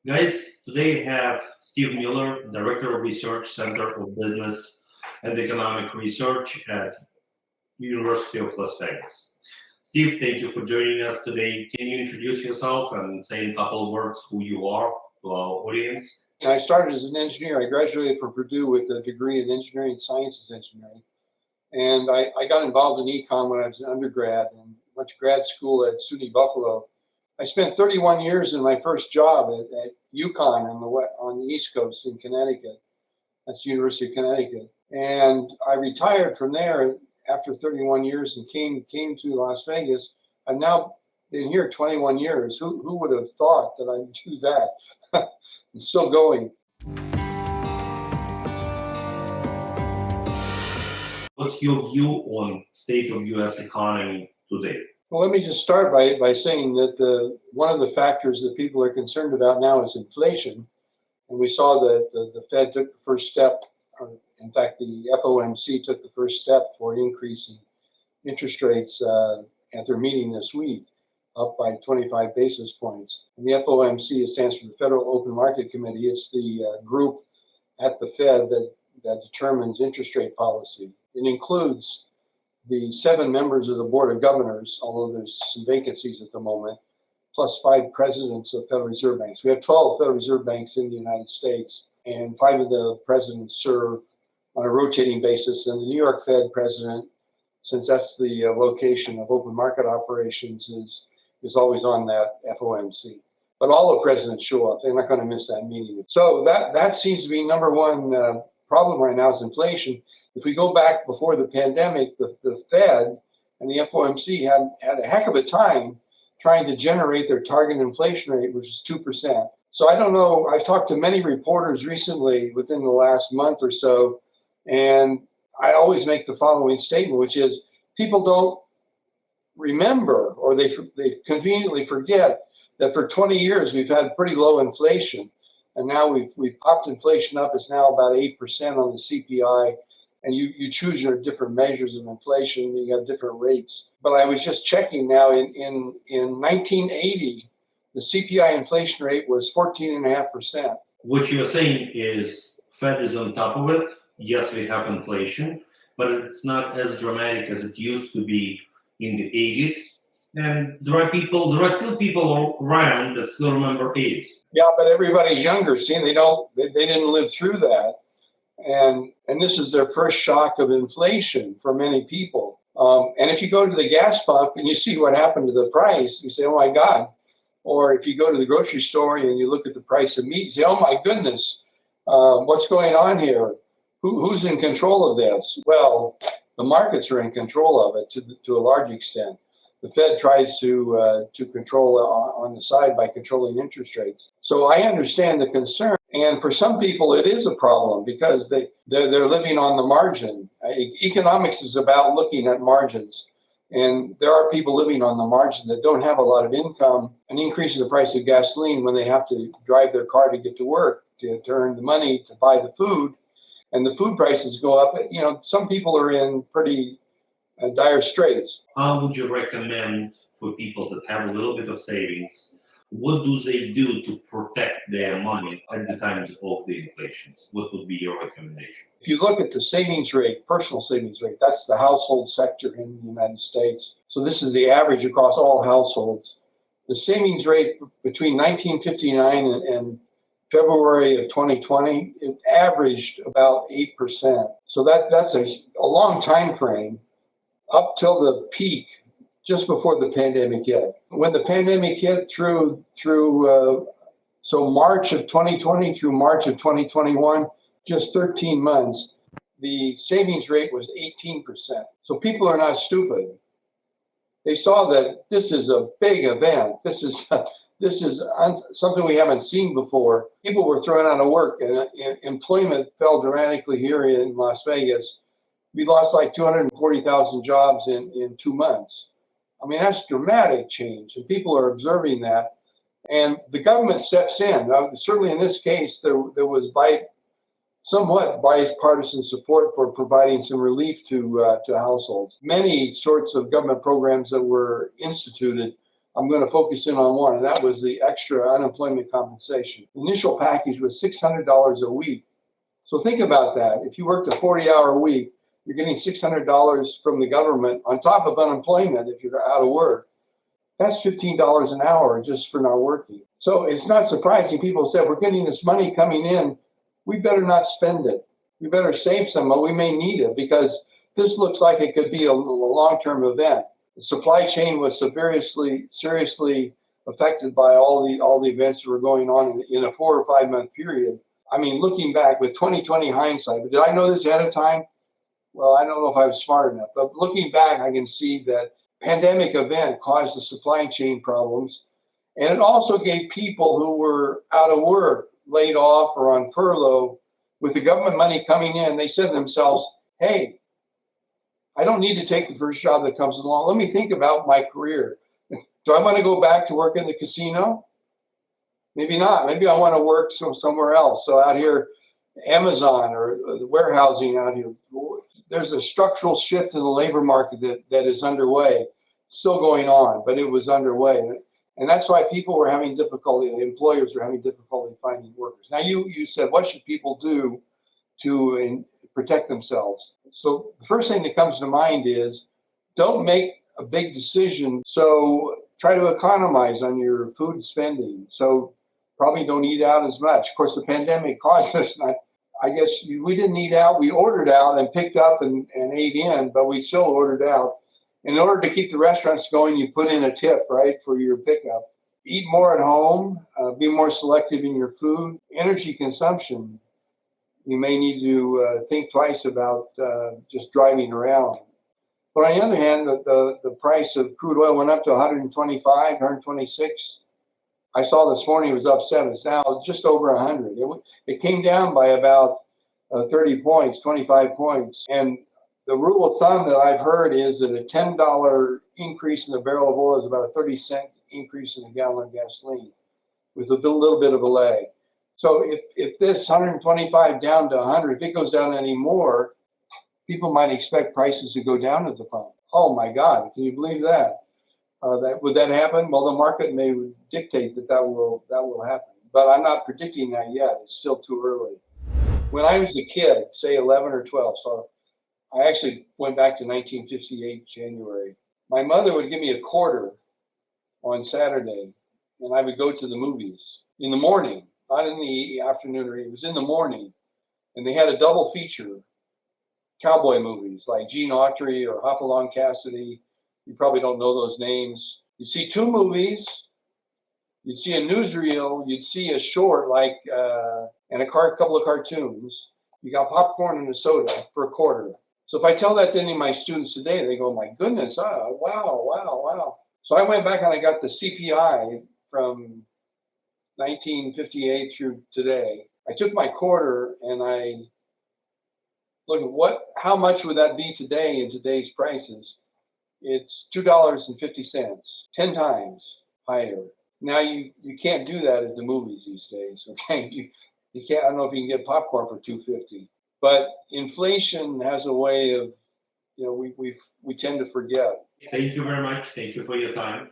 Guys, today we have Steve Mueller, Director of Research, Center of Business and Economic Research at University of Las Vegas. Steve, thank you for joining us today. Can you introduce yourself and say in a couple of words who you are to our audience? I started as an engineer. I graduated from Purdue with a degree in engineering sciences engineering. And I got involved in econ when I was an undergrad and went to grad school at SUNY Buffalo. I spent 31 years in my first job at UConn on the East Coast in Connecticut. That's the University of Connecticut. And I retired from there after 31 years and came to Las Vegas. I've now been here 21 years. Who would have thought that I'd do that? It's still going. What's your view on state of U.S. economy today? Well, let me just start by saying that one of the factors that people are concerned about now is inflation. And we saw that the Fed took the first step, or in fact, the FOMC took the first step for increasing interest rates at their meeting this week, up by 25 basis points. And the FOMC stands for the Federal Open Market Committee. It's the group at the Fed that determines interest rate policy. It includes the 7 members of the Board of Governors, although there's some vacancies at the moment, plus 5 presidents of Federal Reserve Banks. We have 12 Federal Reserve Banks in the United States, and 5 of the presidents serve on a rotating basis. And the New York Fed president, since that's the location of open market operations, is always on that FOMC. But all the presidents show up. They're not going to miss that meeting. So that seems to be number one problem right now is inflation. If we go back before the pandemic, the Fed and the FOMC had a heck of a time trying to generate their target inflation rate, which is 2%. So I don't know. I've talked to many reporters recently within the last month or so, and I always make the following statement, which is people don't remember, or they conveniently forget that for 20 years we've had pretty low inflation, and now we've popped inflation up. It's now about 8% on the CPI. And you choose your different measures of inflation, you have different rates. But I was just checking now, in 1980, the CPI inflation rate was 14.5%. What you're saying is Fed is on top of it. Yes, we have inflation, but it's not as dramatic as it used to be in the 80s. And there are still people around that still remember 80s. Yeah, but everybody's younger. See, they didn't live through that. And this is their first shock of inflation for many people. And if you go to the gas pump and you see what happened to the price, you say, oh my God. Or if you go to the grocery store and you look at the price of meat, you say, oh my goodness, what's going on here? Who's in control of this? Well, the markets are in control of it to a large extent. The Fed tries to control on the side by controlling interest rates. So I understand the concern. And for some people, it is a problem because they're living on the margin. Economics is about looking at margins. And there are people living on the margin that don't have a lot of income. An increase in the price of gasoline when they have to drive their car to get to work, to earn the money to buy the food, and the food prices go up. You know, some people are in pretty dire straits. How would you recommend for people that have a little bit of savings? What do they do to protect their money at the times of the inflations? What would be your recommendation? If you look at the savings rate, personal savings rate, that's the household sector in the United States. So this is the average across all households. The savings rate between 1959 and February of 2020, it averaged about 8%. So that's a long time frame up till the peak just before the pandemic hit. When the pandemic hit through so March of 2020 through March of 2021, just 13 months, the savings rate was 18%. So people are not stupid. They saw that this is a big event. This is something we haven't seen before. People were thrown out of work, and employment fell dramatically here in Las Vegas. We lost like 240,000 jobs in 2 months. I mean, that's dramatic change, and people are observing that. And the government steps in. Now, certainly in this case, there was somewhat bipartisan support for providing some relief to households. Many sorts of government programs that were instituted I'm going to focus in on one, and that was the extra unemployment compensation. The initial package was $600 a week. So think about that. If you worked a 40-hour week, you're getting $600 from the government on top of unemployment if you're out of work. That's $15 an hour just for not working. So it's not surprising people said, we're getting this money coming in, we better not spend it. We better save some, but we may need it because this looks like it could be a long-term event. The supply chain was seriously affected by all the events that were going on in a 4 or 5 month period. I mean, looking back with 2020 hindsight, but did I know this ahead of time? Well, I don't know if I was smart enough, but looking back, I can see that pandemic event caused the supply chain problems. And it also gave people who were out of work, laid off or on furlough, with the government money coming in, they said to themselves, hey, I don't need to take the first job that comes along. Let me think about my career. Do I want to go back to work in the casino? Maybe not. Maybe I want to work somewhere else. So out here, Amazon or the warehousing out here, there's a structural shift in the labor market that is underway, still going on, but it was underway. And that's why people were having difficulty, employers were having difficulty finding workers. Now you said, what should people do to protect themselves? So the first thing that comes to mind is don't make a big decision. So try to economize on your food spending. So probably don't eat out as much. Of course, the pandemic caused us I guess we didn't eat out. We ordered out and picked up and ate in, but we still ordered out. In order to keep the restaurants going, you put in a tip, right, for your pickup. Eat more at home. Be more selective in your food. Energy consumption. You may need to think twice about just driving around. But on the other hand, the price of crude oil went up to 125, 126. I saw this morning it was up 7. It's now just over 100. It came down by about 30 points, 25 points. And the rule of thumb that I've heard is that a $10 increase in the barrel of oil is about a 30-cent increase in a gallon of gasoline with a little bit of a lag. So if this 125 down to 100, if it goes down any more, people might expect prices to go down at the pump. Oh my God, can you believe that? Would that happen? Well, the market may dictate that will happen, but I'm not predicting that yet. It's still too early. When I was a kid, say 11 or 12, so I actually went back to 1958 January. My mother would give me a quarter on Saturday, and I would go to the movies in the morning, not in the afternoon, or it was in the morning, and they had a double feature, cowboy movies like Gene Autry or Hopalong Cassidy. You probably don't know those names. You'd see 2 movies, you'd see a newsreel, you'd see a short and a couple of cartoons. You got popcorn and a soda for a quarter. So if I tell that to any of my students today, they go, my goodness, wow. So I went back and I got the CPI from 1958 through today. I took my quarter and I look at how much would that be today in today's prices? It's $2.50, 10 times higher. Now you can't do that at the movies these days. Okay, you can't. I don't know if you can get popcorn for $2.50. But inflation has a way of, we tend to forget. Thank you very much. Thank you for your time.